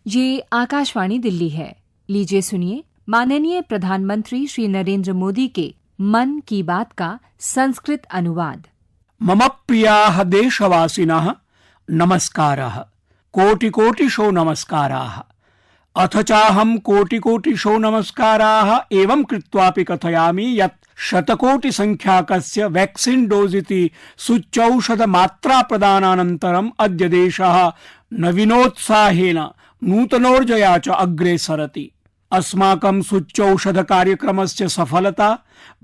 ये आकाशवाणी दिल्ली है। लीजिए सुनिए माननीय प्रधानमंत्री श्री नरेंद्र मोदी के मन की बात का संस्कृत अनुवाद। मम प्रियाः देशवासिनः नमस्कारः। कोटिकोटिशो नमस्काराः। अथ चाहं कोटिकोटिशो नमस्काराः एवं कृत्वापि कथयामि यत् शतकोटिसंख्याकस्य वैक्सीन डोज इति सूच्यौषधमात्रा प्रदानानन्तरम् अद्य देशः नवीनोत्साहेन नूतनोर्जया च अग्रे सरति। अस्माकं सूच्यौषध कार्यक्रमस्य सफलता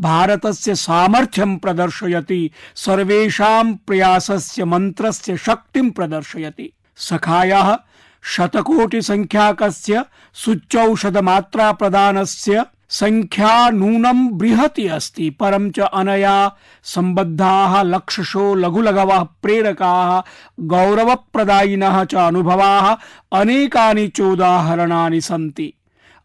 भारतस्य सामर्थ्यं प्रदर्शयति, सर्वेषां प्रयासस्य मन्त्रस्य शक्तिं प्रदर्शयति। सखायः शतकोटि संख्याकस्य सूच्यौषधमात्रा प्रदानस्य संख्या नूनं बृहति अस्ति, परं च अनया सम्बद्धाः लक्षशो लघुलघवः प्रेरकाः गौरवप्रदायिनः च अनुभवाः अनेकानि चोदाहरणानि सन्ति।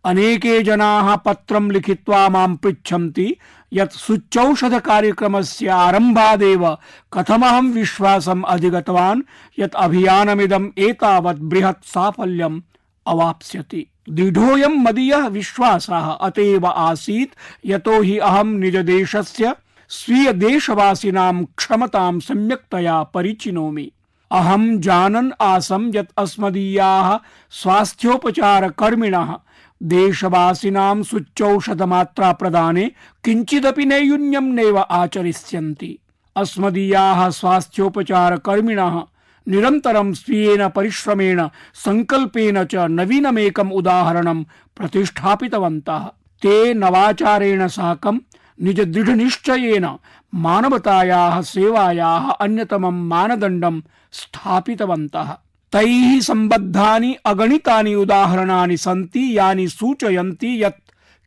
अनेके जनाः पत्रं लिखित्वा मां पृच्छन्ति यत् सूच्यौषध कार्यक्रमस्य आरम्भादेव कथमहं विश्वासम् अधिगतवान् यत् अभियानमिदम् एतावत् बृहत् साफल्यम् अवाप्स्यति। दृढोऽयं मदीयः विश्वासः अतएव आसीत् यतो हि अहं निजदेशस्य स्वीयदेशवासिनां क्षमतां सम्यक्तया परिचिनोमि। अहं जानन् आसं यत् अस्मदीयाः स्वास्थ्योपचारकर्मिणः देशवासिनां सूच्यौषधमात्रा प्रदाने किंचिदपि नैयून्यं नैव आचरिष्यन्ति। अस्मदीयाः स्वास्थ्योपचारकर्मिणः निरन्तरं स्वीयेन परिश्रमेण संकल्पेन च नवीनमेकम् उदाहरणं प्रतिष्ठापितवन्तः। ते नवाचारेण साकं निज दृढनिश्चयेन मानवतायाः सेवायाः अन्यतमं मानदण्डं स्थापितवन्तः। तैः सम्बद्धानि अगणितानि उदाहरणानि सन्ति यानि सूचयन्ति यत्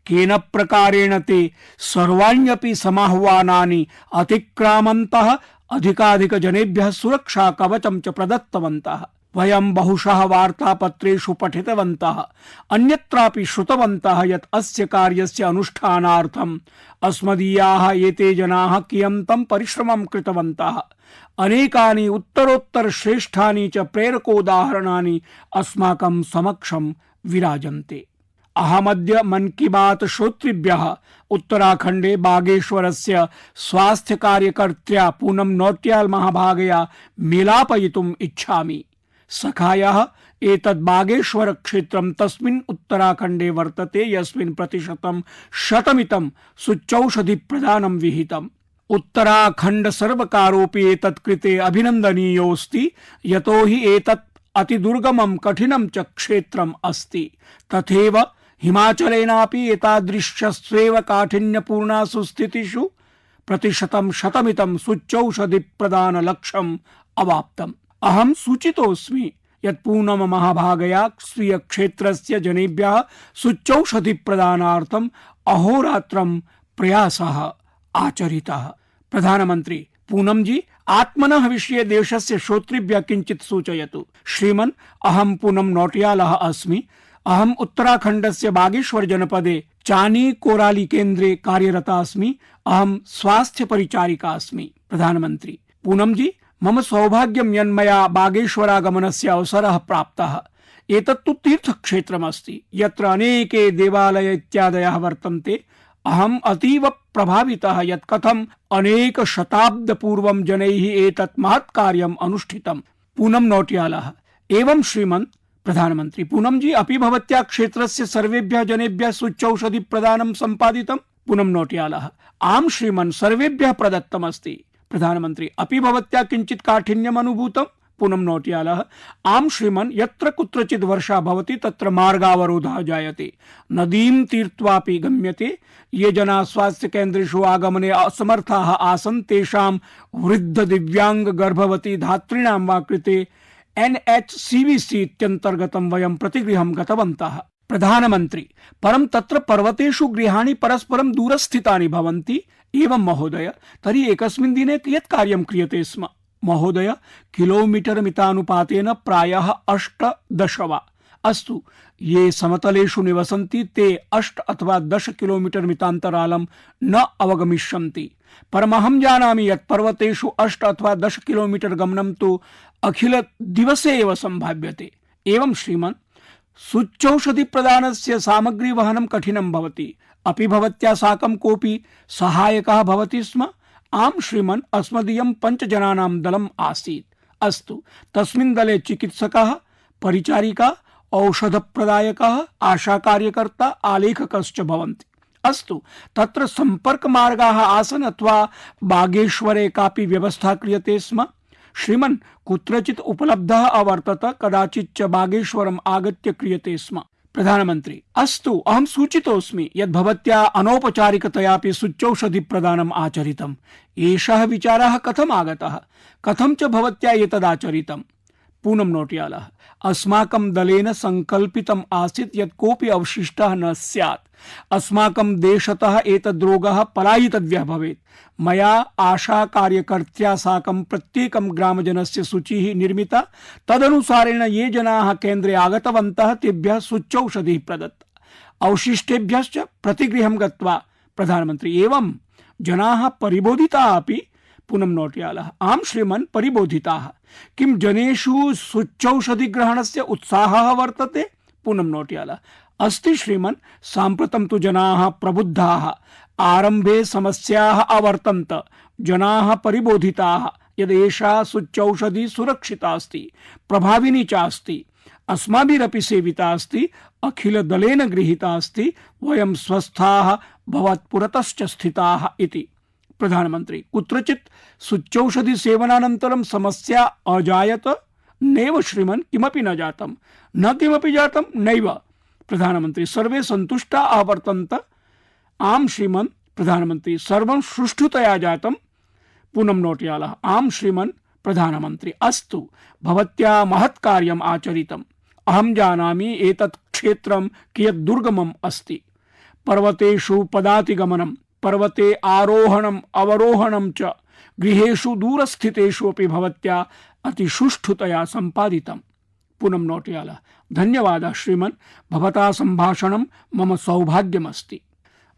केन प्रकारेण ते सर्वाण्यपि समाह्वानानि अतिक्रामन्तः अधिकाधिकजनेभ्यः सुरक्षा कवचं च प्रदत्तवन्तः। वयं बहुशः वार्तापत्रेषु पठितवन्तः, अन्यत्रापि श्रुतवन्तः यत् अस्य कार्यस्य अनुष्ठानार्थम् अस्मदीयाः एते जनाः कियन्तं परिश्रमं कृतवन्तः। अनेकानि उत्तरोत्तर श्रेष्ठानि च प्रेरकोदाहरणानि अस्माकं समक्षं विराजन्ते। अहमद्य मन की बात श्रोतृभ्यः उत्तराखण्डे बागेश्वरस्य स्वास्थ्य कार्यकर्त्र्या पूनम नौटियाल महाभागया मेलापयितुम् इच्छामि। सखायः एतद् बागेश्वर क्षेत्रं तस्मिन् उत्तराखण्डे वर्तते यस्मिन् प्रतिशतं 100 सूच्यौषधि प्रदानं विहितम्। उत्तराखण्ड सर्वकारोऽपि एतत् कृते अभिनन्दनीयोऽस्ति यतो हि एतत् अतिदुर्गमं कठिनं च क्षेत्रम् अस्ति। तथैव हिमाचलेनापि एतादृशस्वेव काठिन्यपूर्णासु स्थितिषु प्रतिशतं 100 सूच्यौषधि प्रदान लक्ष्यम् अवाप्तम्। अहं सूचितोऽस्मि यत् पूनम महाभागया स्वीय क्षेत्रस्य जनेभ्यः सूच्यौषधि प्रदानार्थम् अहोरात्रं प्रयासः आचरितः। प्रधानमंत्री पूनम जी, आत्मनः विषये देशस्य श्रोतृभ्यः किञ्चित् सूचयतु। श्रीमन्, अहं पूनम नौटियालः अस्मि। अहम् उत्तराखण्डस्य बागेश्वर जनपदे चानी कोराली केन्द्रे कार्यरता अस्मि। अहं स्वास्थ्य परिचारिका अस्मि। प्रधानमंत्री पूनम जी, मम सौभाग्यं यन्मया बागेश्वरागमनस्य अवसरः प्राप्तः। एतत्तु तीर्थक्षेत्रमस्ति यत्र अनेके देवालय इत्यादयः वर्तन्ते। अहम् अतीव प्रभावितः यत् कथम् अनेक शताब्द पूर्वं जनैः एतत् महत् कार्यम् अनुष्ठितम्। पूनम नौटियालः: एवं श्रीमन्। प्रधानमंत्री पूनम जी, अपि भवत्याः क्षेत्रस्य सर्वेभ्यः जनेभ्यः सूच्यौषधि प्रदानं सम्पादितम्? पूनम नौटियालः: आम् श्रीमन्, सर्वेभ्यः प्रदत्तमस्ति। प्रधानमंत्री: अपि भवत्याः किञ्चित् काठिन्यम् अनुभूतम्? पूनम नौटियालः: आम् श्रीमन्, यत्र कुत्रचित् वर्षा भवति तत्र मार्गावरोधः जायते, नदीं तीर्त्वापि गम्यते। ये जनाः स्वास्थ्य केन्द्रेषु आगमने असमर्थाः आसन् तेषां वृद्ध दिव्यांग गर्भवती धात्रीणां वा कृते NHCVC इत्यन्तर्गतं वयं प्रतिगृहं गतवन्तः। प्रधानमंत्री: परं तत्र पर्वतेषु गृहाणि परस्परं दूरस्थितानि भवन्ति। एवं महोदय, तर्हि एकस्मिन् दिने कियत् कार्यं क्रियते स्म? महोदय, किलोमीटर मितानुपातेन प्रायः 8-10 वा। अस्तु, ये समतलेषु निवसन्ति ते 8 अथवा 10 किलोमीटर मितान्तरालं न अवगमिष्यन्ति, परमहं जानामि यत् पर्वतेषु 8 अथवा 10 किलोमीटर गमनं तु अखिल दिवसे एव सम्भाव्यते। एवं श्रीमन्, सूच्यौषधि प्रदानस्य सामग्री वहनं कठिनं भवति, अपि भवत्या साकं कोऽपि सहायकः भवति स्म? आम् श्रीमन्, अस्मदीयं 5 जनानां दलम् आसीत्। अस्तु, तस्मिन् दले चिकित्सकः, परिचारिका, औषध प्रदायकः, आशा कार्यकर्ता, आलेखकश्च भवन्ति। अस्तु, तत्र संपर्क मार्गाः आसन् अथवा बागेश्वरे कापि व्यवस्था क्रियते स्म? श्रीमन्, कुत्रचित् उपलब्धः अवर्तत, कदाचित् च बागेश्वरम् आगत्य क्रियते स्म। प्रधानमन्त्री: अस्तु, अहं सूचितोऽस्मि यत् भवत्या अनौपचारिकतयापि सूच्यौषधि प्रदानम् आचरितम्। एषः विचारः कथम् आगतः? कथं च भवत्या एतदाचरितम्? पूनम नौटियालः: अस्माकं दलेन संकल्पितम् आसीत् यत् कोऽपि अवशिष्टः न स्यात्। अस्माकं देशतः एतद् रोगः पलायितव्यः भवेत्। मया आशा कार्यकर्त्र्या साकं प्रत्येकं ग्रामजनस्य सूचिः निर्मिता। तदनुसारेण ये जनाः केन्द्रे आगतवन्तः तेभ्यः सूच्यौषधिः प्रदत्ता। अवशिष्टेभ्यश्च प्रतिगृहं गत्वा। प्रधानमन्त्री: एवं जनाः परिबोधिताः अपि? पूनम नौटियालः: आम् श्रीमन्, परिबोधिताः। किं जनेषु सूच्यौषधि ग्रहणस्य उत्साहः वर्तते? पूनम नौटियालः: अस्ति श्रीमन्, साम्प्रतं तु जनाः प्रबुद्धाः। आरम्भे समस्याः अवर्तन्त, जनाः परिबोधिताः यद् एषा सूच्यौषधि सुरक्षिता अस्ति, प्रभाविनी च अस्ति, अस्माभिरपि सेविता अस्ति, अखिल दलेन गृहीता अस्ति, वयं स्वस्थाः भवत्पुरतश्च स्थिताः इति। प्रधानमंत्री: कुत्रचित् सूच्यौषधि सेवनानन्तरं समस्या अजायत? नैव श्रीमन्, किमपि न जातं। न किमपि जातं? नैव। प्रधानमंत्री: सर्वे सन्तुष्टा अवर्तन्त? आम् श्रीमन्। प्रधानमंत्री: सर्वं सुष्ठुतया जातं? पूनम नौटियालः: आम् श्रीमन्। प्रधानमंत्री: अस्तु, भवत्या महत् कार्यम् आचरितम्। अहं जानामि एतत् क्षेत्रं कियत् दुर्गमम् अस्ति। पर्वतेषु पदातिगमनं, पर्वते आरोहणम् अवरोहणं च गृहेषु दूरस्थितेषु अपि भवत्या अतिसुष्ठुतया सम्पादितम्। पूनम नौटियालः: धन्यवादः श्रीमन्, भवता सम्भाषणं मम सौभाग्यमस्ति।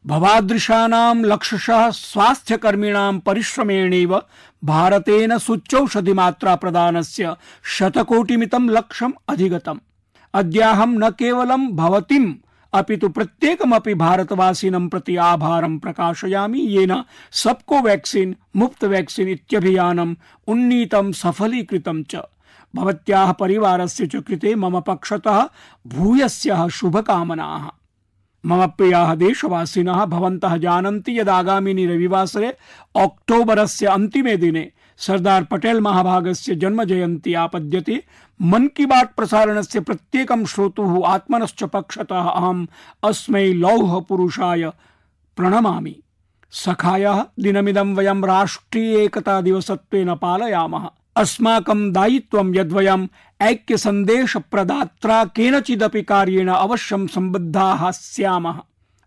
भवादृशानां लक्षशः स्वास्थ्यकर्मिणां परिश्रमेणैव भारतेन सूच्यौषधिमात्रा प्रदानस्य 100 कोटिमितं लक्ष्यम् अधिगतम्। अद्याहं न केवलं भवतीम् अपि तु प्रत्येकमपि भारतवासिनं प्रति आभारं प्रकाशयामि, येन सबको वैक्सीन मुफ्त वैक्सीन इत्यभियानम् उन्नीतं सफलीकृतं च। भवत्याः परिवारस्य च कृते मम पक्षतः भूयस्यः शुभकामनाः। मम प्रियाः देशवासिनः, भवन्तः जानन्ति यद् आगामिनि रविवासरे अक्टोबरस्य अन्तिमे दिने सरदार पटेल महाभागस्य जन्मजयन्ती आपद्यते। मन की बात प्रसारणस्य प्रत्येकं श्रोतुः आत्मनश्च पक्षतः अहम् अस्मै लौह पुरुषाय प्रणमामि। सखायः, दिनमिदं वयं राष्ट्रिय एकता दिवसत्वेन पालयामः। अस्माकं दायित्वं यद्वयम् ऐक्य सन्देश प्रदात्रा केनचिदपि कार्येण अवश्यं सम्बद्धाः स्यामः।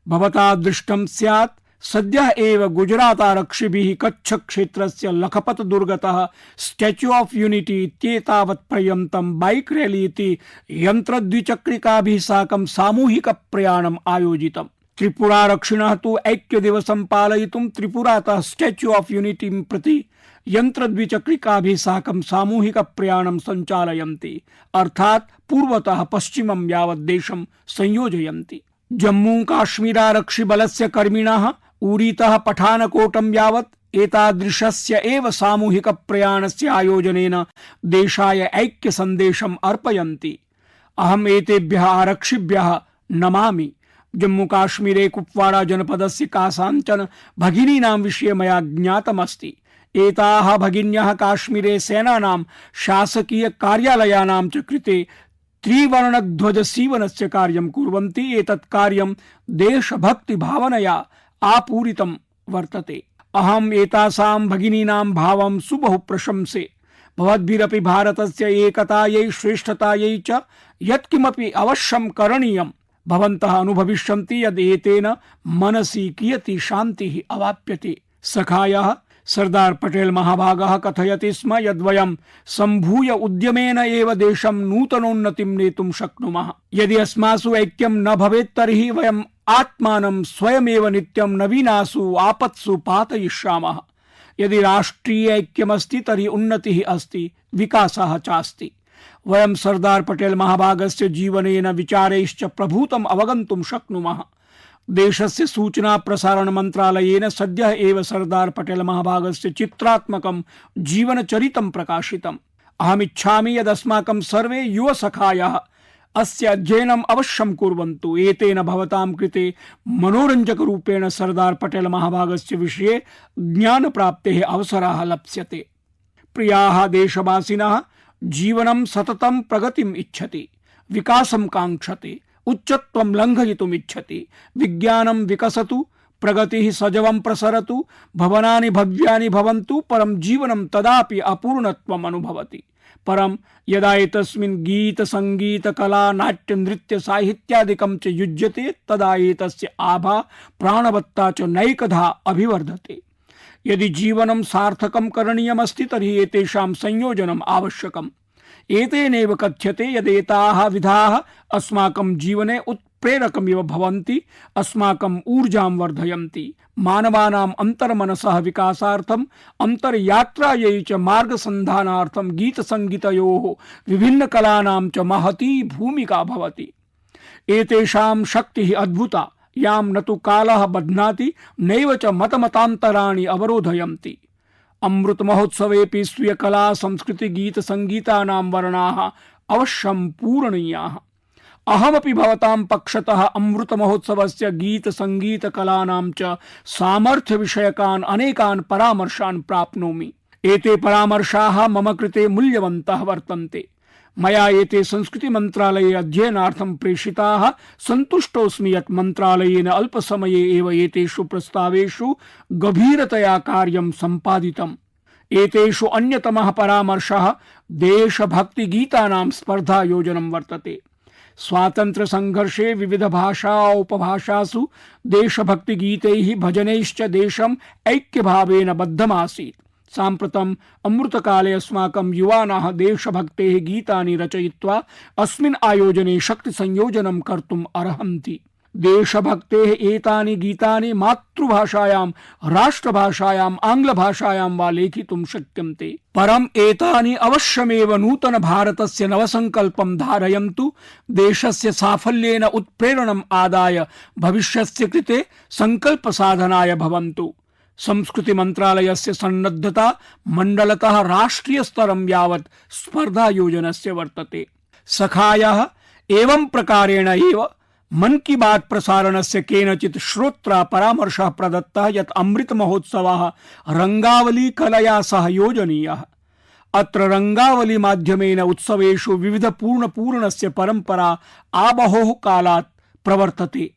भवता दृष्टं स्यात्, सद्यः एव गुजरातारक्षिभिः कच्छ क्षेत्रस्य लखपत दुर्गतः स्टैच्यू ऑफ यूनिटी इत्येतावत् पर्यन्तं बाइक रैली इति यन्त्रद्विचक्रिकाभिः साकं सामूहिक प्रयाणम् आयोजितम्। त्रिपुरारक्षिणः तु ऐक्यदिवसं पालयितुं त्रिपुरातः स्टैच्यू ऑफ यूनिटीं प्रति यन्त्रद्विचक्रिकाभिः साकं सामूहिक प्रयाणं सञ्चालयन्ति, अर्थात् पूर्वतः पश्चिमं यावत् देशं संयोजयन्ति। जम्मू काश्मीरारक्षि बलस्य कर्मिणः उरीतः पठानकोटं यावत् एतादृशस्य एव सामूहिक प्रयाणस्य आयोजनेन देशाय ऐक्य सन्देशम् अर्पयन्ति। अहम् एतेभ्यः आरक्षिभ्यः नमामि। जम्मू काश्मीरे कुपवाड़ा जनपदस्य कासाञ्चन भगिनीनां विषये मया ज्ञातमस्ति। एताः भगिन्यः काश्मीरे सेनानां शासकीय कार्यालयानां च कृते त्रिवर्णध्वज सीवनस्य कार्यं कुर्वन्ति। एतत् कार्यं देशभक्ति भावनया आपूरितं वर्तते। अहम् एतासां भगिनीनां भावं सुबहु प्रशंसे। भवद्भिरपि भारतस्य एकतायै श्रेष्ठतायै च यत्किमपि अवश्यं करणीयम्। भवन्तः अनुभविष्यन्ति यद् एतेन मनसि कियती शान्तिः अवाप्यते। सखायः, सरदार पटेल महाभागः कथयति स्म यद्वयं सम्भूय उद्यमेन एव देशं नूतनोन्नतिं नेतुं शक्नुमः। यदि अस्मासु ऐक्यं न भवेत् तर्हि वयम् आत्मानं स्वयमेव नित्यं नवीनासु आपत्सु पातयिष्यामः। यदि राष्ट्रीय ऐक्यमस्ति तर्हि उन्नतिः अस्ति, विकासः चास्ति। वयं सरदार पटेल महाभागस्य जीवनेन विचारैश्च प्रभूतम् अवगन्तुं शक्नुमः। देशस्य सूचना प्रसारण मंत्रालयेन सद्यः एव सरदार पटेल महाभागस्य चित्रात्मकं जीवनचरितं प्रकाशितम्। अहमिच्छामि यदस्माकं सर्वे युवसखायाः अस्य अध्ययनम् अवश्यं कुर्वन्तु। एतेन भवतां कृते मनोरञ्जकरूपेण सरदार पटेल महाभागस्य विषये ज्ञानप्राप्तेः अवसरः लप्स्यते। प्रियाः देशवासिनः, जीवनं सततं प्रगतिम् इच्छति, विकासं काङ्क्षते, उच्चत्वं लङ्घयितुम् इच्छति। विज्ञानं विकसतु, प्रगतिः सजवं प्रसरतु, भवनानि भव्यानि भवन्तु, परं जीवनं तदापि अपूर्णत्वम् अनुभवति। परं यदा एतस्मिन् गीत संगीत कला नाट्य नृत्य साहित्यादिकं च युज्यते तदा एतस्य आभा प्राणवत्ता च नैकधा अभिवर्धते। यदि जीवनं सार्थकं करणीयमस्ति तर्हि एतेषां संयोजनम् आवश्यकम्। एतेनैव कथ्यते यदेताः विधाः अस्माकं जीवने उत्प्रेरकमिव भवन्ति, अस्माकम् ऊर्जां वर्धयन्ति, मानवानाम् अन्तर्मनसः विकासार्थम्, अन्तर्यात्रायै च मार्गसन्धानार्थं गीतसङ्गीतयोः विभिन्नकलानां च महती भूमिका भवति। एतेषां शक्तिः अद्भुता, यां न तु कालः बध्नाति नैव च मतमतान्तराणि अवरोधयन्ति। अमृत महोत्सवेपि स्वीय कला संस्कृति गीत संगीतानां वर्णाः अवश्यं पूरणीयाः। अहमपि भवतां पक्षतः अमृत महोत्सवस्य गीत संगीत कलानां च सामर्थ्य विषयकान् अनेकान् परामर्शान् प्राप्नोमि। एते परामर्शाः मम कृते मूल्यवन्तः वर्तन्ते। मया एते संस्कृति मंत्रालये अध्ययनार्थं प्रेषिताः। सन्तुष्टोऽस्मि यत् मंत्रालयेन अल्पसमये एव एतेषु प्रस्तावेषु गभीरतया कार्यं सम्पादितम्। एतेषु अन्यतमः परामर्शः देशभक्ति गीतानां स्पर्धायोजनं वर्तते। स्वातंत्र्य संघर्षे विविध भाषा उपभाषासु देशभक्ति गीतैः भजनैश्च देशम् ऐक्यभावेन बद्धमासीत्। साम्प्रतम् अमृतकाले अस्माकं युवानः देशभक्तेः गीतानि रचयित्वा अस्मिन् आयोजने शक्ति संयोजनं कर्तुम् अर्हन्ति। देशभक्तेः एतानि गीतानि मातृभाषायां, राष्ट्रभाषायां, आङ्ग्लभाषायां वा लेखितुं शक्यन्ते। परम् एतानि अवश्यमेव नूतन भारतस्य नवसङ्कल्पं धारयन्तु, देशस्य साफल्येन उत्प्रेरणम् आदाय भविष्यस्य कृते सङ्कल्पसाधनाय भवन्तु। संस्कृति मंत्रालयस्य सन्नद्धता मंडलतः राष्ट्रीय स्तरं यावत् स्पर्धायोजनस्य वर्तते। सखायः एवं प्रकारेण एव मन की बात प्रसारणस्य केनचित् श्रोत्रा परामर्शः प्रदत्तः यत् अमृत महोत्सवः रंगावली कलया सह योजनीयः। अत्र रंगावली माध्यमेन उत्सवेषु विविध पूर्णस्य परंपरा आबहोः कालात् प्रवर्तते।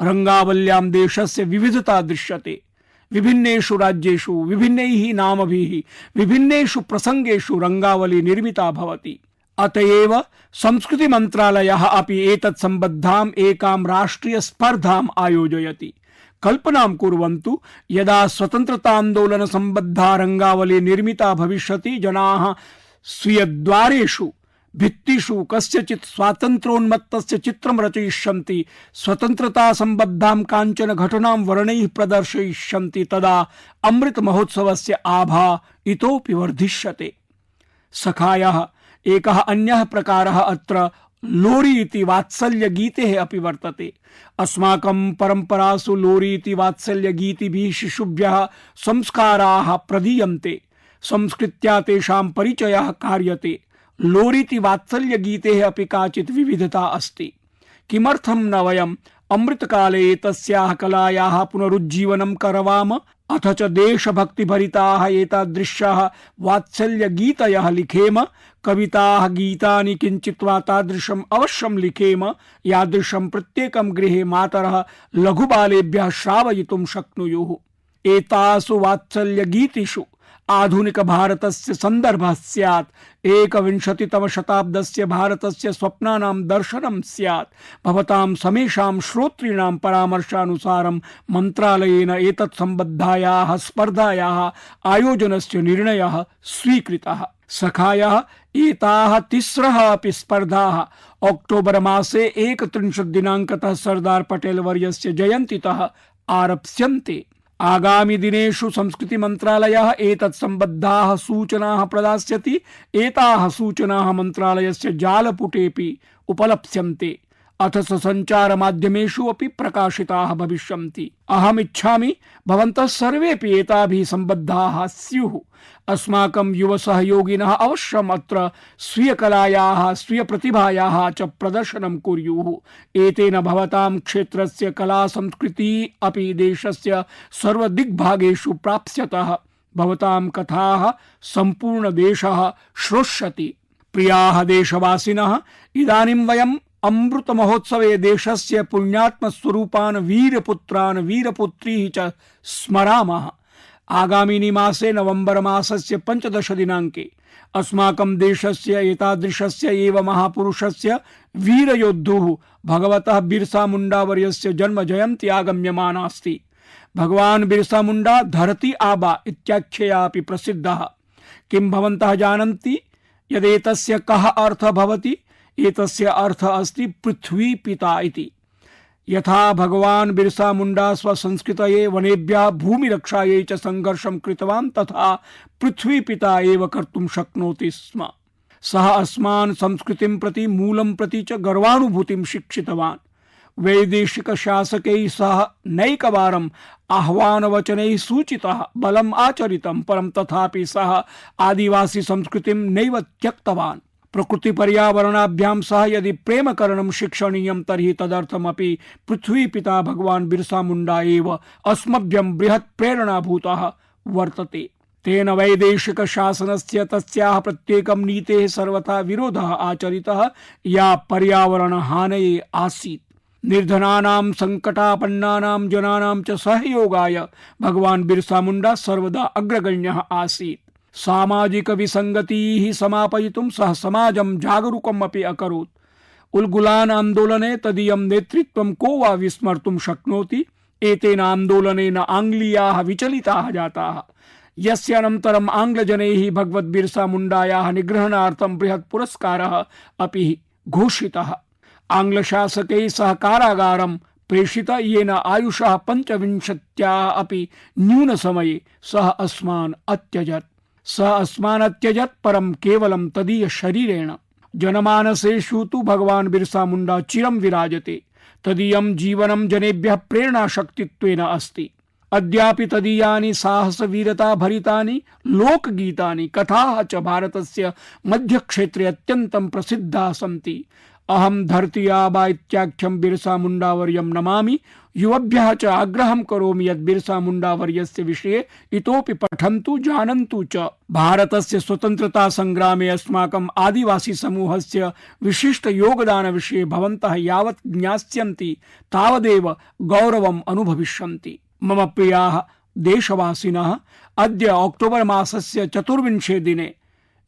रंगावल्यां देशस्य विविधता दृश्यते। विभिन्नेषु राज्येषु विभिन्नैः नामभिः विभिन्नेषु प्रसंगेषु रंगावली निर्मिता भवति। अतएव संस्कृति मंत्रालयः अपि एतत् सम्बद्धाम् एकां राष्ट्रिय स्पर्धाम् आयोजयति। कल्पनां कुर्वन्तु, यदा स्वतन्त्रतान्दोलन सम्बद्धा रंगावली निर्मिता भविष्यति, जनाः स्वीयद्वारेषु भित्तिषु कस्यचित् स्वातन्त्र्योन्मत्तस्य चित्रं रचयिष्यन्ति, स्वतन्त्रता सम्बद्धां काञ्चन घटनां वर्णैः प्रदर्शयिष्यन्ति, तदा अमृत महोत्सवस्य आभा इतोपि वर्धिष्यते। सखायः एकः अन्यः प्रकारः अत्र लोरी इति वात्सल्य गीतेः अपि वर्तते। अस्माकं परम्परासु लोरी इति वात्सल्य गीतिभिः शिशुभ्यः संस्काराः प्रदीयन्ते, संस्कृत्या तेषां परिचयः कार्यते। लोरीति वात्सल्य गीतेः अपि काचित् विविधता अस्ति। किमर्थं न वयम् अमृतकाले एतस्याः कलायाः पुनरुज्जीवनं करवाम, अथ च देशभक्तिभरिताः एतादृशाः वात्सल्य गीतयः लिखेम, कविताः गीतानि किञ्चित् वा तादृशम् अवश्यं लिखेम, यादृशं प्रत्येकं गृहे मातरः लघुबालेभ्यः श्रावयितुं शक्नुयुः। एतासु वात्सल्य गीतिषु आधुनिक भारतस्य सन्दर्भः स्यात्, 21तम शताब्दस्य भारतस्य स्वप्नानां दर्शनं स्यात्। भवतां समेषां श्रोतॄणां परामर्शानुसारं मन्त्रालयेन एतत् सम्बद्धायाः स्पर्धायाः आयोजनस्य निर्णयः स्वीकृतः। सखायः एताः तिस्रः अपि स्पर्धाः अक्टोबर मासे 31 दिनाङ्कतः सरदार पटेल वर्यस्य जयन्तीतः आरप्स्यन्ते। आगामि दिनेषु संस्कृति मन्त्रालयः एतत् सम्बद्धाः सूचनाः प्रदास्यति। एताः सूचनाः मन्त्रालयस्य जालपुटेऽपि उपलप्स्यन्ते अथ च सञ्चारमाध्यमेषु अपि प्रकाशिताः भविष्यन्ति। अहमिच्छामि भवन्तः सर्वेपि एताभिः सम्बद्धाः स्युः। अस्माकं युवसहयोगिनः अवश्यम् अत्र स्वीयकलायाः स्वीयप्रतिभायाः च प्रदर्शनं कुर्युः। एतेन भवतां क्षेत्रस्य कला संस्कृतिः अपि देशस्य सर्वदिग्भागेषु प्राप्स्यतः। भवतां कथाः सम्पूर्णदेशः श्रोष्यति। प्रियाः देशवासिनः, इदानीं वयम् अमृत महोत्सवे देशस्य पुण्यात्मस्वरूपान् वीरपुत्रान् वीरपुत्रीः च स्मरामः। आगामिनि मासे नवंबर मासस्य 15 दिनाङ्के अस्माकं देशस्य एतादृशस्य एव महापुरुषस्य वीरयोद्धुः भगवतः बिरसा मुंडा वर्यस्य जन्म जयन्ती आगम्यमाना अस्ति। भगवान् बिरसा मुंडा धरती आबा इत्याख्यया अपि प्रसिद्धः। किं भवन्तः जानन्ति यदेतस्य कः अर्थः भवति? एतस्य अर्थः अस्ति पृथ्वी पिता इति। यथा भगवान् बिरसा मुंडा स्वसंस्कृतये वनेभ्यः भूमिरक्षायै च संघर्षं कृतवान्, तथा पृथ्वी पिता एव कर्तुं शक्नोति स्म। सः अस्मान् संस्कृतिं प्रति मूलं प्रति च गर्वानुभूतिं शिक्षितवान्। वैदेशिक शासकैः सह नैकवारम् आह्वानवचनैः सूचितः, बलम् आचरितं, परं तथापि सः आदिवासी संस्कृतिं नैव त्यक्तवान्। प्रकृति पर्यावरणाभ्यां सह यदि प्रेमकरणं शिक्षणीयं तर्हि तदर्थमपि पृथ्वी पिता भगवान् बिरसा मुंडा एव अस्मभ्यं बृहत् प्रेरणाभूतः वर्तते। तेन वैदेशिक शासनस्य तस्याः प्रत्येकं नीतेः सर्वथा विरोधः आचरितः, या पर्यावरण हानये आसीत्। निर्धनानां संकटापन्नानां जनानां च सहयोगाय भगवान् बिरसा मुंडा सर्वदा अग्रगण्यः आसीत्। सामाजिक विसंगतिः समापयितुं सः समाजं जागरूकम् अपि अकरोत्। उल्गुलान् आन्दोलने तदीयं नेतृत्वं को वा विस्मर्तुं शक्नोति? एतेन आन्दोलनेन आङ्ग्लीयाः विचलिताः जाताः, यस्य अनन्तरम् आङ्ग्लजनैः भगवद् बिरसा मुण्डायाः निग्रहणार्थं बृहत् पुरस्कारः अपि घोषितः। आङ्ग्लशासकैः सह कारागारं प्रेषित, येन आयुषः 25 अपि न्यूनसमये सः अस्मान् अत्यजत्। परं केवलं तदीय शरीरेण। जनमानसेषु तु भगवान् बिरसा मुंडा चिरं विराजते। तदीयं जीवनं जनेभ्यः प्रेरणाशक्तित्वेन अस्ति। अद्यापि तदीयानि साहस वीरता भरितानि लोकगीतानि कथाः च भारतस्य मध्यक्षेत्रे अत्यन्तं प्रसिद्धाः सन्ति। अहं धरती आबा इत्याख्यं बिरसा मुंडा वर्यं नमामि। युवभ्यः च आग्रहं करोमि यत् बिरसा मुंडा वर्यस्य विषये इतोपि पठन्तु, जानन्तु च। भारतस्य स्वतन्त्रता संग्रामे अस्माकम् आदिवासी समूहस्य विशिष्ट योगदान विषये भवन्तः यावत् ज्ञास्यन्ति तावदेव गौरवम् अनुभविष्यन्ति। मम प्रियाः देशवासिनः, अद्य अक्टोबर मासस्य 24 दिने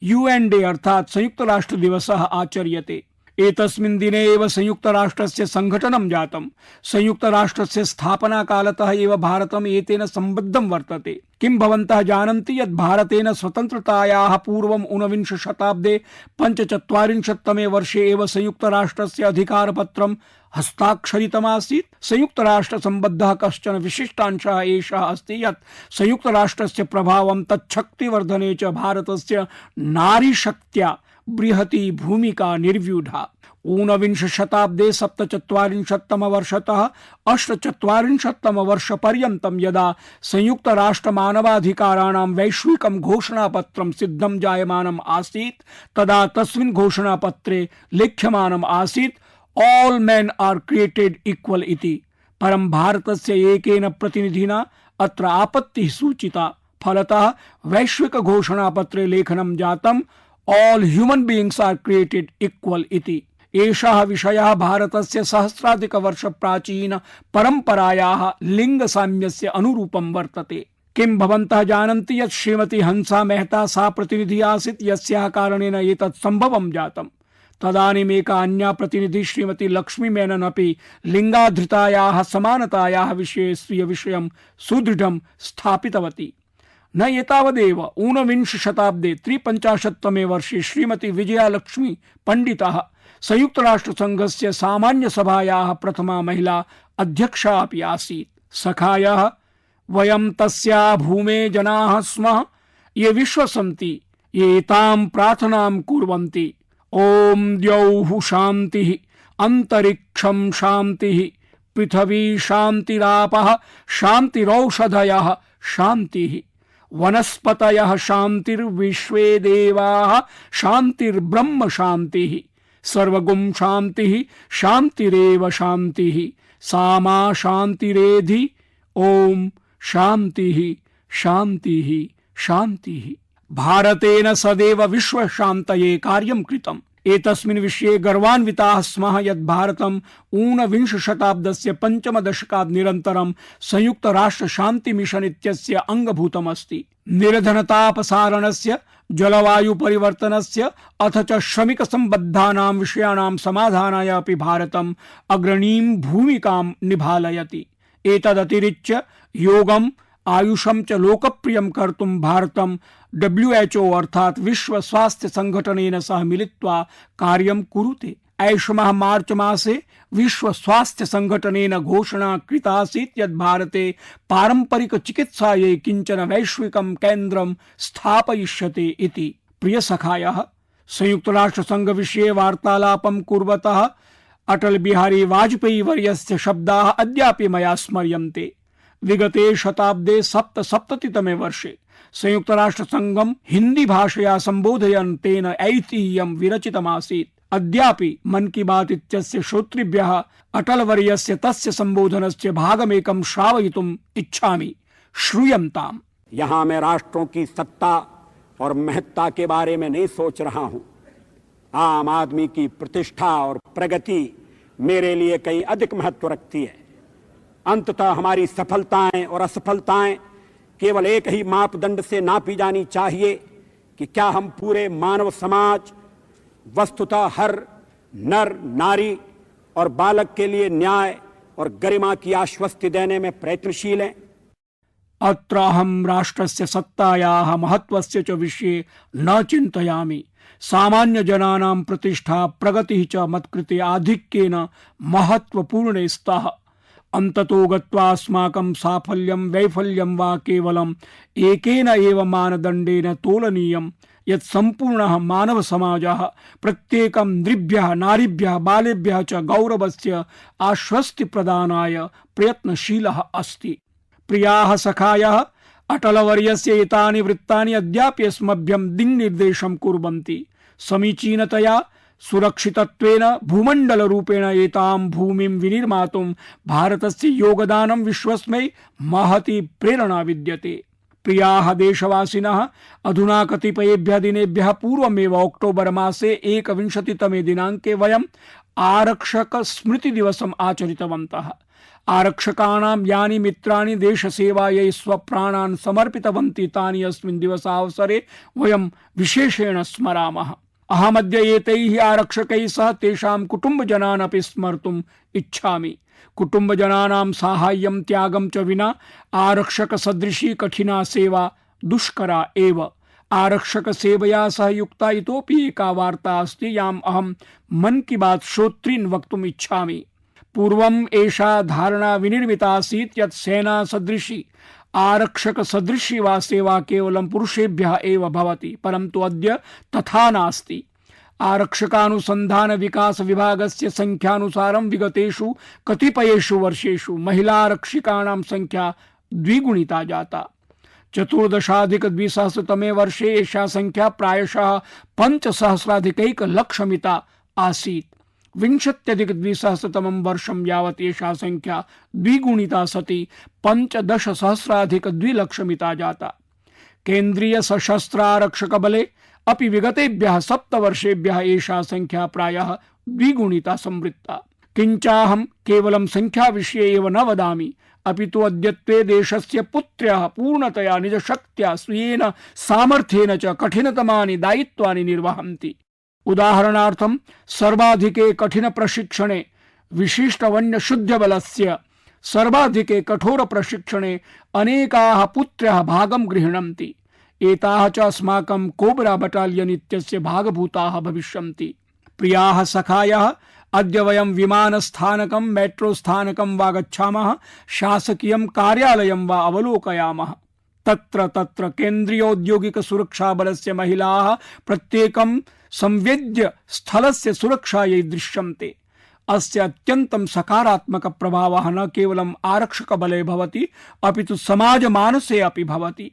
UN डे अर्थात् संयुक्त राष्ट्र दिवसः आचर्यते। एतस्मिन् दिने एव संयुक्त राष्ट्रस्य संघटनं जातम्। संयुक्त राष्ट्रस्य स्थापना कालतः एव भारतम् एतेन सम्बद्धं वर्तते। किं भवन्तः जानन्ति यत् भारतेन स्वतन्त्रतायाः पूर्वम् 19 शताब्दे 45तमे वर्षे एव संयुक्त राष्ट्रस्य अधिकारपत्रं हस्ताक्षरितमासीत्। संयुक्त राष्ट्र सम्बद्धः कश्चन विशिष्टांशः एषः अस्ति यत् संयुक्त राष्ट्रस्य प्रभावं तच्छक्तिवर्धने च भारतस्य नारीशक्त्या बृहती भूमिका निर्व्यूढा। 19 शताब्दे 47तम वर्षतः 48तम वर्षपर्यन्तं यदा संयुक्त राष्ट्र मानवाधिकाराणां वैश्विकं घोषणापत्रं सिद्धं जायमानम् आसीत्, तदा तस्मिन् घोषणापत्रे लिख्यमानम् आसीत् all men are created equal इति। परं भारतस्य एकेन प्रतिनिधिना अत्र आपत्तिः सूचिता। फलतः वैश्विक घोषणापत्रे लेखनं जातम् all human beings are created equal इति। एषः विषयः भारतस्य सहस्राधिक वर्ष प्राचीन परंपरायाः लिंगसाम्यस्य अनुरूपं वर्तते। किं भवन्तः जानन्ति यत् श्रीमती हंसा मेहता सा प्रतिनिधि आसीत् यस्याः कारणेन एतत् सम्भवं जातम्। तदानीम् एका अन्या प्रतिनिधि श्रीमती लक्ष्मी मेनन अपि लिंगाधृतायाः समानतायाः विषये स्वीय विषयं सुदृढं स्थापितवती। न एतावदेव 19 शताब्दे 53तमे वर्षे श्रीमती विजयालक्ष्मी पंडितः संयुक्त राष्ट्र संघस्य सामान्य सभायाः प्रथमा महिला अध्यक्षा अपि आसीत्। सखायः वयं तस्या भूमे जनाः स्मः ये विश्वसन्ति ये तां प्रार्थनां कुर्वन्ति। ओम द्यौः शान्तिः, अंतरिक्षं शान्तिः, पृथिवी शान्तिरापः शान्तिरौषधयः शान्तिः, वनस्पतयः शान्तिर्विश्वे देवाः शान्तिर्ब्रह्म शान्तिः, सर्वगुं शान्तिः शान्तिरेव शान्तिः, सा मा शान्तिरेधि। ओम शान्तिः शान्तिः शान्तिः। भारतेन सदैव विश्व शान्तये कार्यं कृतम्। एतस्मिन् विषये गर्वान्विताः स्मः यत् भारतम् ऊनविंश शताब्दस्य पंचम दशकात् निरन्तरं संयुक्त राष्ट्र शान्ति मिशन इत्यस्य अंगभूतमस्ति। निर्धनतापसारणस्य, जलवायु परिवर्तनस्य अथ च श्रमिक संबद्धानां विषयाणां समाधानाय अपि भारतम् अग्रणीं भूमिकां निभालयति। एतदतिरिच्य योगम्, आयुषं च लोकप्रियं कर्तुं भारतं WHO अर्थात विश्व स्वास्थ्य संघटनेन सह मिलित्वा कार्यं कुरुते। ऐषमः मार्च मासे विश्व स्वास्थ्य संघटनेन घोषणा कृता आसीत् यत् भारते पारंपरिक चिकित्सायै किञ्चन वैश्विकं केन्द्रं स्थापयिष्यते इति। प्रिय सखायः, संयुक्त राष्ट्र संघ विषये वार्तालापं कुर्वतः अटल बिहारी वाजपेयी वर्यस्य शब्दाः अद्यापि मया स्मर्यन्ते। विगते शताब्दे 77तमे वर्षे संयुक्त राष्ट्र संघं हिंदी भाषया संबोधयन् तेन ऐतिह्यं विरचितमासीत्। अद्यापि मन की बात इत्यस्य श्रोतृभ्यः अटल वर्यस्य तस्य संबोधनस्य भागमेकं श्रावयितुम् इच्छामि। श्रूयन्ताम्। यहाँ मैं राष्ट्रों की सत्ता और महत्ता के बारे में नहीं सोच रहा हूं। आम आदमी की प्रतिष्ठा और प्रगति मेरे लिए कहीं अधिक महत्व रखती है। अंततः हमारी सफलताएं और असफलताएं केवल एक ही मापदंड से नापी जानी चाहिए कि क्या हम पूरे मानव समाज, वस्तुतः हर नर, नारी और बालक के लिए न्याय और गरिमा की आश्वस्ति देने में प्रयत्नशील हैं। अत्र अहं राष्ट्रस्य सत्तायाः महत्वस्य च विषये न चिन्तयामि। सामान्य जनानां प्रतिष्ठा प्रगतिः च मत्कृते आधिक्येन महत्वपूर्णे स्तः। अन्ततो गत्वा अस्माकं साफल्यं वैफल्यं वा केवलम् एकेन एव मानदण्डेन तोलनीयं यत् सम्पूर्णः मानव समाजः प्रत्येकं नृभ्यः, नारीभ्यः, बालेभ्यः च गौरवस्य आश्वस्ति प्रदानाय प्रयत्नशीलः अस्ति। प्रियाः सखायः, अटलवर्यस्य एतानि वृत्तानि अद्यापि अस्मभ्यं दिङ्निर्देशं कुर्वन्ति। समीचीनतया सुरक्षितत्वेन भूमण्डल रूपेण एतां भूमिं विनिर्मातुं भारतस्य योगदानं विश्वस्मै महती प्रेरणा विद्यते। प्रियाः देशवासिनः, अधुना कतिपयेभ्यः दिनेभ्यः पूर्वमेव अक्टोबर मासे 21तमे दिनाङ्के वयम् आरक्षक स्मृति दिवसम् आचरितवन्तः। आरक्षकाणां यानि मित्राणि देशसेवायै स्वप्राणान् समर्पितवन्ति तानि अस्मिन् दिवसावसरे वयं विशेषेण स्मरामः। अहमद्य एतैः आरक्षकैः सह तेषां कुटुम्बजनान् अपि स्मर्तुम् इच्छामि। कुटुम्बजनानां साहाय्यं त्यागं च विना आरक्षक सदृशी कठिना सेवा दुष्करा एव। आरक्षक सेवया सह युक्ता इतोपि एका वार्ता अस्ति याम् अहं मन की बात श्रोतॄन् वक्तुम् इच्छामि। पूर्वम् एषा धारणा विनिर्मिता आसीत् यत् सेना सदृशी, आरक्षक सदृशी वा सेवा केवलं पुरुषेभ्यः एव भवति, परन्तु अद्य तथा नास्ति। आरक्षकानुसन्धान विकास विभागस्य संख्यानुसारं विगतेषु कतिपयेषु वर्षेषु महिलारक्षिकाणां संख्या द्विगुणिता जाता। 14,200तमे वर्षे एषा संख्या प्रायशः 5,000,000 आसीत्। 20,200तमं वर्षं यावत् एषा संख्या द्विगुणिता सति 15,000,200 जाता। केन्द्रीय सशस्त्रारक्षक बले अपि विगतेभ्यः 7 वर्षेभ्यः एषा संख्या प्रायः द्विगुणिता संवृत्ता। किञ्चाहं केवलं संख्या विषये एव न वदामि, अपितु अद्यत्वे देशस्य पुत्र्यः पूर्णतया निजशक्त्या स्वीयेन सामर्थ्येन च कठिनतमानि दायित्वानि निर्वहन्ति। उदाहरणार्थं सर्वाधिके कठिन प्रशिक्षणे विशिष्ट वन्य शुद्ध बलस्य सर्वाधिके कठोर प्रशिक्षणे अनेकाः पुत्र्यः भागं गृह्णन्ति। एताः च अस्माकं कोबरा बटालियन इत्यस्य भागभूताः भविष्यन्ति। प्रियाः सखायः, अद्य वयं विमानस्थानकं मेट्रो स्थानकं वा गच्छामः, शासकीयं कार्यालयं वा अवलोकयामः, तत्र तत्र केन्द्रीयोद्योगिक सुरक्षा बलस्य महिलाः प्रत्येकं संवेद्य स्थलस्य सुरक्षायै दृश्यन्ते। अस्य अत्यन्तं सकारात्मक प्रभावः न केवलं आरक्षक बले भवति अपितु समाज मानसे अपि भवति।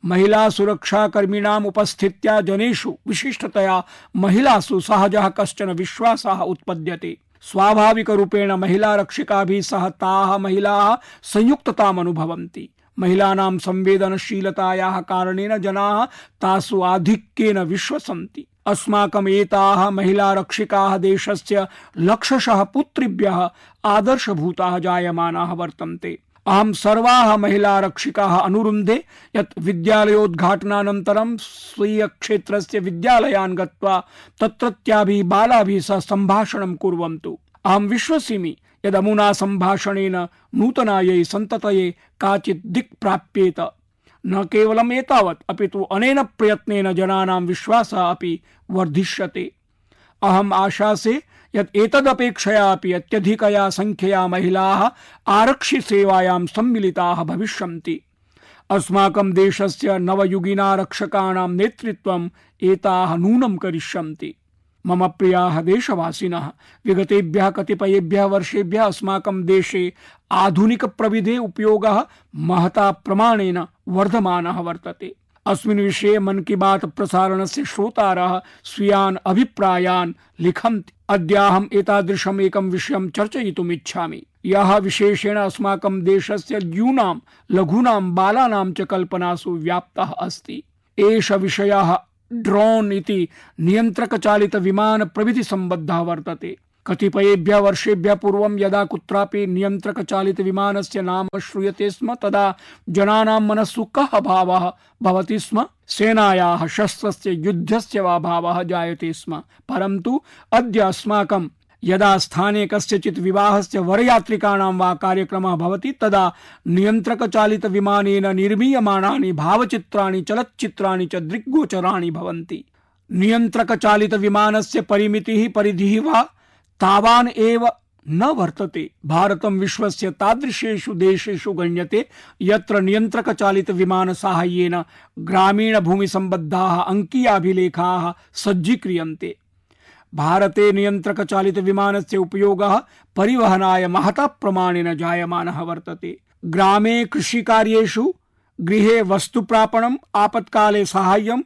महिला सुरक्षा कर्मिणाम् उपस्थित्या जनेषु विशिष्टतया महिलासु सहजः कश्चन विश्वासः उत्पद्यते। स्वाभाविक रूपेण महिला रक्षिकाभिः सह ताः महिलाः संयुक्तताम् अनुभवन्ति। महिलानां संवेदनशीलतायाः कारणेन जनाः तासु आधिक्येन विश्वसन्ति। अस्माकम् एताः महिला रक्षिकाः देशस्य लक्षशः पुत्रिभ्यः आदर्शभूताः जायमानाः वर्तन्ते। अहं सर्वाः महिला रक्षिकाः अनुरुन्धे यत् विद्यालयोद्घाटनानन्तरं स्वीय क्षेत्रस्य विद्यालयान् गत्वा तत्रत्याभिः बालाभिः सह सम्भाषणं कुर्वन्तु। अहं विश्वसिमि यदमुना सम्भाषणेन नूतनायै सन्ततये काचित् दिक् प्राप्येत। न केवलम् एतावत् अपितु अनेन प्रयत्नेन जनानां विश्वासः अपि वर्धिष्यते। अहम् आशासे यत् एतदपेक्षया अपि अत्यधिकया संख्यया महिलाः आरक्षि सेवायां सम्मिलिताः भविष्यन्ति। अस्माकं देशस्य नवयुगिना रक्षकाणां नेतृत्वम् एताः नूनं करिष्यन्ति। मम प्रियाः देशवासिनः, विगतेभ्यः कतिपयेभ्यः वर्षेभ्यः अस्माकं देशे आधुनिक प्रविधे उपयोगः महता प्रमाणेन वर्धमानः वर्तते। अस्मिन् विषये मन की बात प्रसारणस्य श्रोतारः स्वीयान् अभिप्रायान् लिखन्ति। अद्याहम् एतादृशम् एकं विषयं चर्चयितुम् इच्छामि, यः विशेषेण अस्माकं देशस्य यूनां लघूनां बालानां च कल्पनासु व्याप्तः अस्ति। एष विषयः ड्रोन इति नियंत्रक चालित विमान प्रविधि संबद्धः वर्तते। कतिपयेभ्यः वर्षेभ्यः पूर्वं यदा कुत्रापि नियंत्रक चालित विमानस्य नाम श्रूयते स्म तदा जनानां मनस्सु कः भावः भवति स्म? सेनायाः शस्त्रस्य युद्धस्य वा भावः जायते स्म। परन्तु अद्य अस्माकं यदा स्थाने कस्यचित् विवाहस्य वरयात्रिकाणां वा कार्यक्रमः भवति तदा नियंत्रक चालित विमानेन निर्मीयमाणानि भावचित्राणि चलच्चित्राणि च दृग्गोचराणि भवन्ति। नियंत्रक चालित विमानस्य परिधिः वा तावान् एव न वर्तते। भारतं विश्वस्य तादृशेषु देशेषु गण्यते यत्र नियंत्रक चालित विमान साहाय्येन ग्रामीण भूमि संबद्धाः अंकीयाभिलेखाः सज्जीक्रियन्ते। भारते नियंत्रक चालित विमानस्य उपयोगः परिवहनाय महता प्रमाणेन जायमानः वर्तते। ग्रामे कृषिकार्येषु, गृहे वस्तुप्रापणम्, आपत्काले साहाय्यं,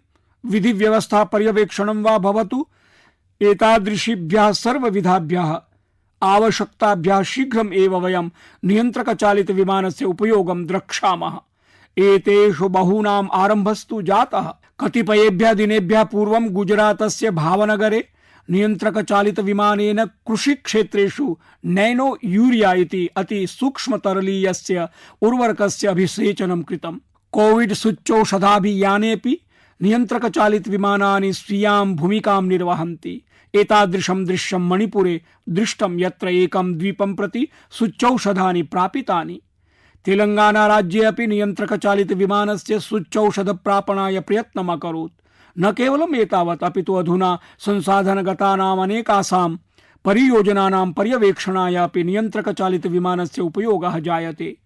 विधि व्यवस्था पर्यवेक्षणं वा भवतु, एतादृशीभ्यः सर्वविधाभ्यः आवश्यकताभ्यः शीघ्रम् एव वयं नियंत्रक चालित विमानस्य उपयोगं द्रक्ष्यामः। एतेषु बहूनाम् आरम्भस्तु जातः। कतिपयेभ्यः दिनेभ्यः पूर्वं गुजरातस्य भावनगरे नियंत्रक चालित विमानेन कृषि क्षेत्रेषु नैनो यूरिया इति अति सूक्ष्म तरलीयस्य उर्वरकस्य अभिसेचनं कृतम्। कोविड सूच्यौषधाभियानेपि नियंत्रक चालित विमानानि स्वीयां भूमिकां निर्वहन्ति। एतादृशं दृश्यं मणिपुरे दृष्टं यत्र एकं द्वीपं प्रति सूच्यौषधानि प्रापितानि। तेलंगाना राज्ये अपि नियंत्रक चालित विमानस्य सूच्यौषध प्रापणाय प्रयत्नम् अकरोत्। न केवलम् एतावत् अपितु अधुना संसाधनगतानाम् अनेकासां परियोजनानां पर्यवेक्षणाय अपि नियंत्रक चालित विमानस्य उपयोगः जायते।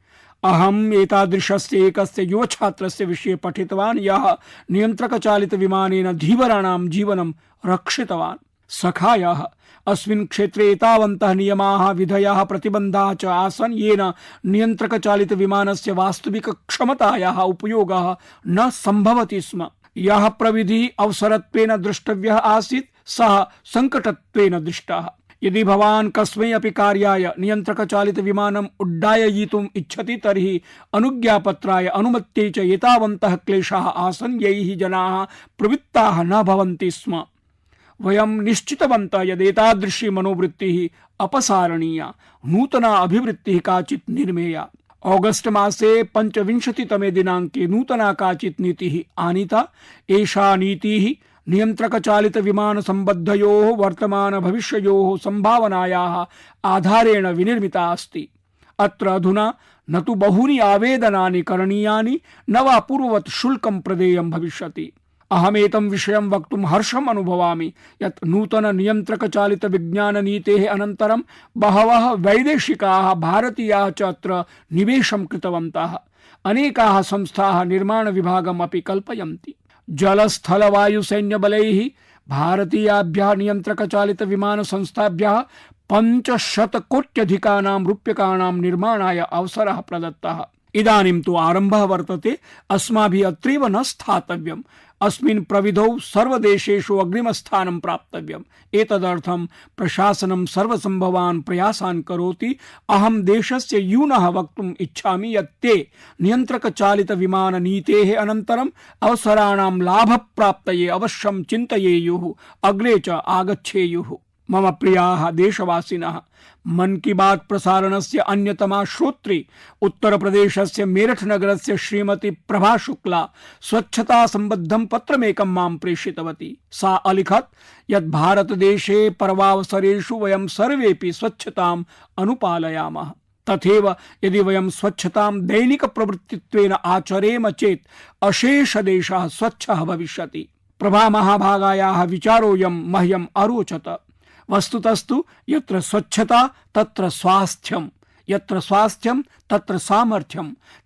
अहम् एतादृशस्य एकस्य युवछात्रस्य विषये पठितवान् यः नियंत्रक चालित विमानेन धीवराणां जीवनं रक्षितवान्। सखायः अस्मिन् क्षेत्रे एतावन्तः नियमाः, विधयः, प्रतिबन्धाः च आसन् येन नियंत्रक चालित विमानस्य वास्तविक क्षमतायाः उपयोगः न सम्भवति स्म। यः प्रविधिः अवसरत्वेन द्रष्टव्यः आसीत् सः संकटत्वेन दृष्टः। यदि भवान् कस्मै अपि कार्याय नियंत्रक चालित विमानम् उड्डाययितुम् इच्छति तर्हि अनुज्ञापत्राय अनुमत्यै च एतावन्तः क्लेशाः आसन् यैः जनाः प्रवृत्ताः न भवन्ति स्म। वयं निश्चितवन्तः यद् एतादृशी मनोवृत्तिः अपसारणीया, नूतना अभिवृत्तिः काचित् निर्मेया। ऑगस्ट मासे 25तमे दिनाङ्के नूतना काचित् नीतिः आनीता। एषा नीतिः नियंत्रक चालित विमान संबद्धयोः वर्तमान भविष्ययोः संभावनायाः आधारेण विनिर्मिता अस्ति। अत्र अधुना न तु बहूनि आवेदनानि करणीयानि न वा पूर्ववत् शुल्कं प्रदेयं भविष्यति। अहमेतं विषयं वक्तुं हर्षम् अनुभवामि यत् नूतन नियंत्रक चालित विज्ञान नीतेः अनन्तरं बहवः वैदेशिकाः भारतीयाः च अत्र निवेशं कृतवन्तः। अनेकाः संस्थाः निर्माण विभागम् अपि कल्पयन्ति। जल स्थल वायु सैन्य बलैः भारतीयाभ्यः नियंत्रक चालित विमान संस्थाभ्यः 500 कोट्यधिकानां रूप्यकाणां निर्माणाय अवसरः प्रदत्तः। इदानीं तु आरम्भः वर्तते। अस्माभिः अत्रैव न स्थातव्यम्। अस्मिन् प्रविधौ सर्वदेशेषु अग्रिमस्थानं प्राप्तव्यम्। एतदर्थं प्रशासनं सर्वसम्भवान् प्रयासान् करोति। अहं देशस्य यूनः वक्तुम् इच्छामि यत् ते नियंत्रक चालित विमान नीतेः अनन्तरम् अवसराणां लाभप्राप्तये अवश्यं चिन्तयेयुः, अग्रे च आगच्छेयुः। मम प्रियाः देशवासिनः, मन की बात प्रसारणस्य अन्यतमा श्रोत्री उत्तर प्रदेशस्य मेरठ नगरस्य श्रीमती प्रभा शुक्ला स्वच्छता संबद्धं पत्रमेकं मां प्रेषितवती। सा अलिखत् यत् भारतदेशे पर्वावसरेषु वयं सर्वेपि स्वच्छताम् अनुपालयामः। तथैव यदि वयं स्वच्छतां दैनिक प्रवृत्तित्वेन आचरेम चेत् अशेष देशः स्वच्छः भविष्यति। प्रभा महाभागायाः विचारोऽयं मह्यम् अरोचत। वस्तुतस्तु यत्र स्वच्छता तत्र स्वास्थ्यं, यत्र स्वास्थ्यं तत्र सामर्थ्यं,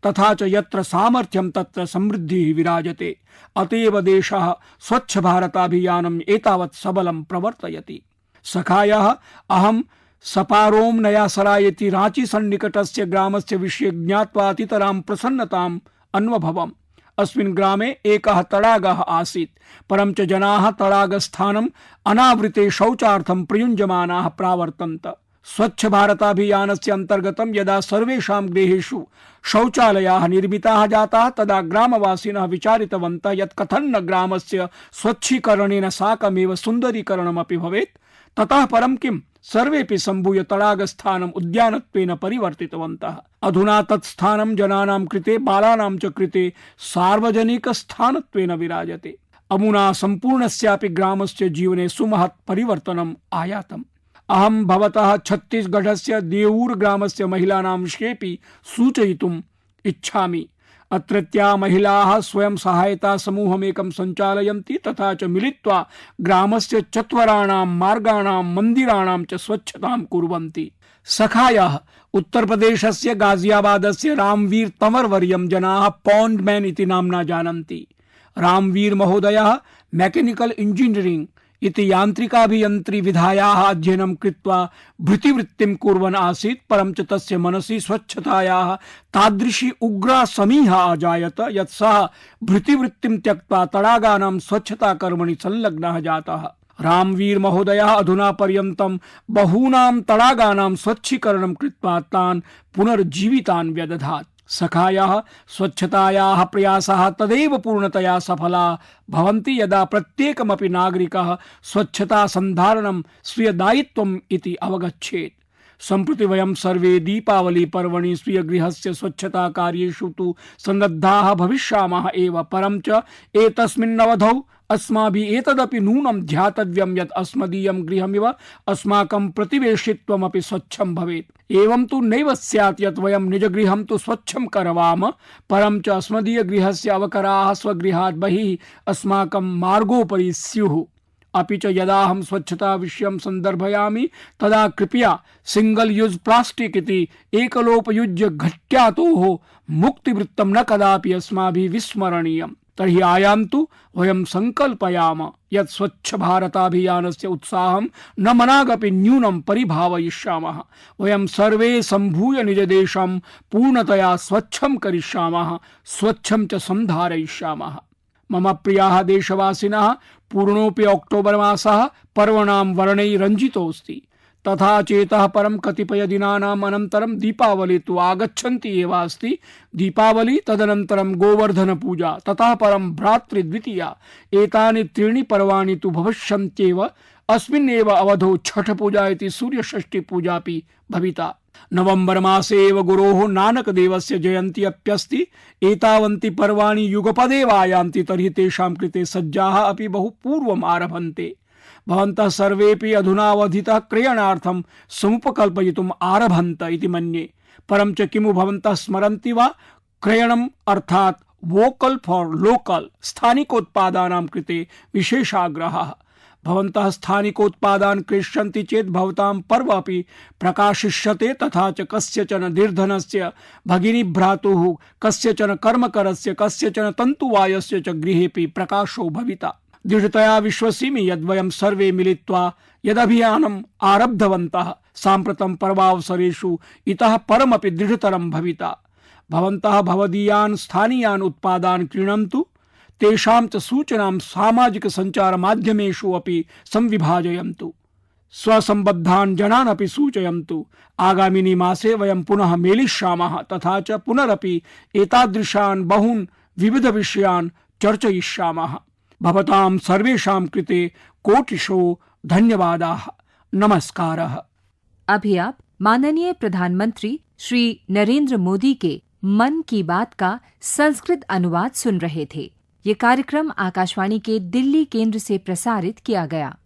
तथा च यत्र सामर्थ्यं तत्र समृद्धिः विराजते। अतएव देशः स्वच्छ भारताभियानम् एतावत् सबलं प्रवर्तयति। सखायः अहं सपारोम नया सराय इति रांची सन्निकटस्य ग्रामस्य विषये ज्ञात्वा अतितरां प्रसन्नताम् अन्वभवम्। अस्मिन् ग्रामे एकः तडागः आसीत्, परं च जनाः तडागस्थानम् अनावृते शौचार्थं प्रयुञ्जमानाः प्रावर्तन्त। स्वच्छ भारताभियानस्य अन्तर्गतं यदा सर्वेषां गृहेषु शौचालयाः निर्मिताः जाताः तदा ग्रामवासिनः विचारितवन्तः यत् कथं न ग्रामस्य स्वच्छीकरणेन साकमेव सुन्दरीकरणमपि भवेत्। ततः परं किम्, सर्वेपि सम्भूय तडागस्थानम् उद्यानत्वेन परिवर्तितवन्तः। अधुना तत् स्थानं जनानां कृते, बालानां च कृते सार्वजनिकस्थानत्वेन विराजते। अमुना सम्पूर्णस्यापि ग्रामस्य जीवने सुमहत् परिवर्तनम् आयातम्। अहं भवतः छत्तीसगढ़स्य देऊर ग्रामस्य महिलानां विषयेपि सूचयितुम् इच्छामि। अत्रत्या महिलाः स्वयं सहायता समूहमेकं सञ्चालयन्ति, तथा च मिलित्वा ग्रामस्य चत्वराणां मार्गाणां मन्दिराणां च स्वच्छतां कुर्वन्ति। सखायः उत्तर प्रदेशस्य गाजियाबादस्य रामवीर तंवर वर्यं जनाः पॉन्ड मैन इति नाम्ना जानन्ति। रामवीर महोदयः मैकेनिकल इंजीनियरिंग इति यान्त्रिकाभियन्त्री विधायाः अध्ययनं कृत्वा भृतिवृत्तिं कुर्वन् आसीत्, परं च तस्य मनसि स्वच्छतायाः तादृशी उग्रा समीहा अजायत यत् सः भृतिवृत्तिं त्यक्त्वा तडागानां स्वच्छताकर्मणि संलग्नः जातः। रामवीर महोदयः अधुना पर्यन्तं बहूनां तडागानां स्वच्छीकरणं कृत्वा तान् पुनर्जीवितान् व्यदधात्। सखायाः स्वच्छतायाः प्रयासाः तदैव पूर्णतया सफला भवन्ति यदा प्रत्येकमपि नागरिकः स्वच्छता सन्धारणं स्वीयदायित्वम् इति अवगच्छेत्। सम्प्रति वयं सर्वे दीपावली पर्वणि स्वीयगृहस्य स्वच्छता कार्येषु तु सन्नद्धाः भविष्यामः एव, परं च एतस्मिन् अवधौ अस्माभिः एतदपि नूनं ध्यातव्यं यत् अस्मदीयं गृहमिव अस्माकं प्रतिवेशित्वमपि स्वच्छं भवेत्। एवं तु नैव स्यात् यत् वयं निजगृहं तु स्वच्छं करवाम, परं च अस्मदीयगृहस्य अवकराः स्वगृहात् बहिः अस्माकं मार्गोपरि स्युः। अपि च यदा अहं स्वच्छता विषयं सन्दर्भयामि तदा कृपया सिंगल यूज प्लास्टिक इति एकलोपयुज्य घट्यातोः मुक्तिवृत्तं न कदापि अस्माभिः विस्मरणीयम्। तर्हि आयान्तु वयं संकल्पयाम यत् स्वच्छ भारताभियानस्य उत्साहं न मनागपि न्यूनं परिभावयिष्यामः। वयं सर्वे सम्भूय निजदेशं पूर्णतया स्वच्छं करिष्यामः, स्वच्छं च सन्धारयिष्यामः। मम प्रियाः देशवासिनः, पूर्णोऽपि अक्टोबर मासः पर्वणां वर्णैः रञ्जितोऽस्ति। तथा चेतः परं कतिपय दिनानाम् अनन्तरं दीपावली तु आगच्छन्ति एव अस्ति। दीपावली, तदनन्तरं गोवर्धन पूजा, ततः परं भ्रातृद्वितीया, एतानि त्रीणि पर्वाणि तु भविष्यन्त्येव। अस्मिन्नेव अवधौ छठ पूजा इति सूर्यषष्ठी पूजापि भविता। नवंबर मासे एव गुरोः नानकदेवस्य जयन्ती अप्यस्ति। एतावन्ति पर्वाणि युगपदेव आयान्ति, तर्हि तेषां कृते सज्जाः अपि बहु पूर्वम् आरभन्ते। भवन्तः सर्वेपि अधुनावधितः क्रयणार्थं समुपकल्पयितुम् आरभन्त इति मन्ये। परं च किमु भवन्तः स्मरन्ति वा? क्रयणम् अर्थात् वोकल फॉर लोकल स्थानिकोत्पादानां कृते विशेषाग्रहः। भवन्तः स्थानिकोत्पादान् क्रेष्यन्ति चेत् भवतां पर्व अपि प्रकाशिष्यते, तथा च कस्यचन निर्धनस्य भगिनी भ्रातुः कस्यचन कर्मकरस्य कस्यचन तन्तुवायस्य च गृहेऽपि प्रकाशो भविता। दृढतया विश्वसिमि यद्वयं सर्वे मिलित्वा यदभियानम् आरब्धवन्तः साम्प्रतं पर्वावसरेषु इतः परमपि दृढतरं भविता। भवन्तः भवदीयान् स्थानीयान् उत्पादान् क्रीणन्तु, तेषां च सूचनां सामाजिक संचार माध्यमेषु अपि संविभाजयन्तु, स्वसंबद्धान् जनान् अपि सूचयन्तु। आगामिनि मासे वयं पुनः मेलिष्यामः, तथा च पुनरपि एतादृशान् बहून् विविध विषयान् चर्चयिष्यामः। भवतां सर्वेषां कृते कोटिशो धन्यवादाः। नमस्कारः। अभी आप माननीय प्रधानमंत्री श्री नरेंद्र मोदी के मन की बात का संस्कृत अनुवाद सुन रहे थे। ये कार्यक्रम आकाशवाणी के दिल्ली केंद्र से प्रसारित किया गया।